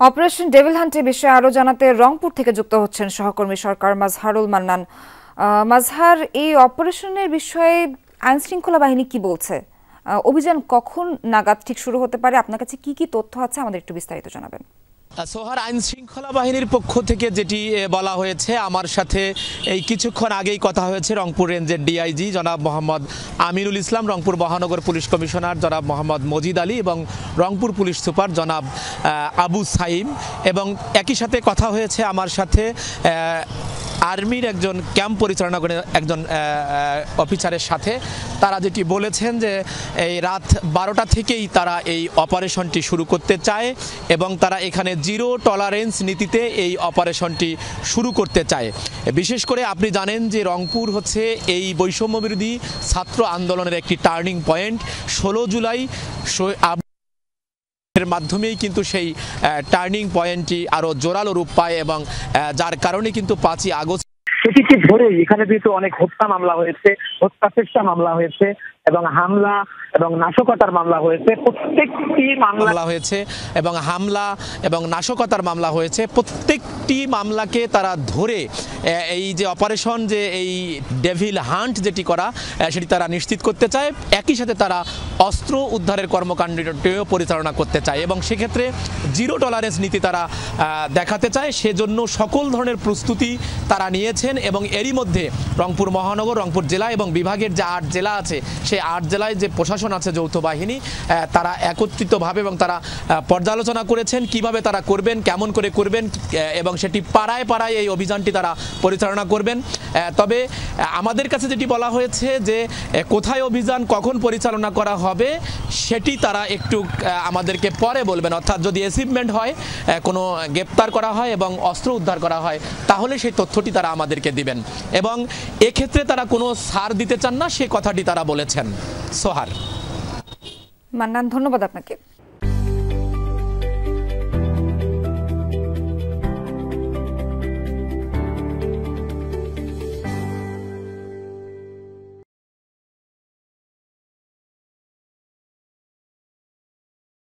Operation devil হান্টের বিষয়ে আরো জানাতে রংপুর থেকে যুক্ত হচ্ছেন সহকর্মী সরকার মাজহারুল মান্নান। মাজহার, এই অপারেশনের বিষয়ে আইন শৃঙ্খলা বাহিনী কি বলছে? অভিযান কখন নাগাদ ঠিক শুরু হতে পারে? আপনার কাছে কি কি তথ্য আছে আমাদের একটু বিস্তারিত জানাবেন। সোহার, আইন শৃঙ্খলা বাহিনীর পক্ষ থেকে যেটি বলা হয়েছে, আমার সাথে এই কিছুক্ষণ আগেই কথা হয়েছে রংপুর রেঞ্জের ডিআইজি জনাব মোহাম্মদ আমিনুল ইসলাম, রংপুর মহানগর পুলিশ কমিশনার জনাব মোহাম্মদ মজিদ আলী এবং রংপুর পুলিশ সুপার জনাব আবু সাইম, এবং একই সাথে কথা হয়েছে আমার সাথে আর্মির একজন ক্যাম্প পরিচালনা করে একজন অফিসারের সাথে। তারা যেটি বলেছেন যে এই রাত 12টা থেকেই তারা এই অপারেশনটি শুরু করতে চায় এবং তারা এখানে জিরো টলারেন্স নীতিতে এই অপারেশনটি শুরু করতে চায়। বিশেষ করে আপনি জানেন যে রংপুর হচ্ছে এই বৈষম্য বিরোধী ছাত্র আন্দোলনের একটি টার্নিং পয়েন্ট। 16 জুলাই এর মাধ্যমেই কিন্তু সেই টার্নিং পয়েন্টটি আরো জোরালো রূপ পায় এবং যার কারণে কিন্তু 5ই আগস্ট সেটিকে ধরে এখানে কিন্তু অনেক হত্যা মামলা হয়েছে, হত্যা চেষ্টা মামলা হয়েছে এবং হামলা এবং নাশকতার মামলা হয়েছে। প্রত্যেকটি মামলা হয়েছে এবং হামলা এবং নাশকতার মামলা হয়েছে। প্রত্যেকটি মামলাকে তারা ধরে এই যে অপারেশন, যে এই ডেভিল হান্ট যেটি করা, সেটি তারা নিশ্চিত করতে চায়। একই সাথে তারা অস্ত্র উদ্ধারের কর্মকাণ্ডটিও পরিচালনা করতে চায় এবং সেক্ষেত্রে জিরো টলারেন্স নীতি তারা দেখাতে চায়। সেজন্য সকল ধরনের প্রস্তুতি তারা নিয়েছেন এবং এরই মধ্যে রংপুর মহানগর, রংপুর জেলা এবং বিভাগের যে 8 জেলা আছে, সেই 8 জেলায় যে প্রশাসন আছে, যৌথ বাহিনী, তারা একত্রিতভাবে এবং তারা পর্যালোচনা করেছেন কিভাবে তারা করবেন, কেমন করে করবেন এবং সেটি পাড়ায় পাড়ায় এই অভিযানটি তারা পরিচালনা করবেন। তবে আমাদের কাছে যেটি বলা হয়েছে যে কোথায় অভিযান কখন পরিচালনা করা হবে সেটি তারা একটু আমাদেরকে পরে বলবেন। অর্থাৎ যদি অ্যাচিভমেন্ট হয়, কোনো গ্রেপ্তার করা হয় এবং অস্ত্র উদ্ধার করা হয়, তাহলে সেই তথ্যটি তারা আমাদেরকে দিবেন এবং এক্ষেত্রে তারা কোনো ছাড় দিতে চান না, সে কথাটি তারা বলেছেন। সোহার, মান্নান, ধন্যবাদ আপনাকে।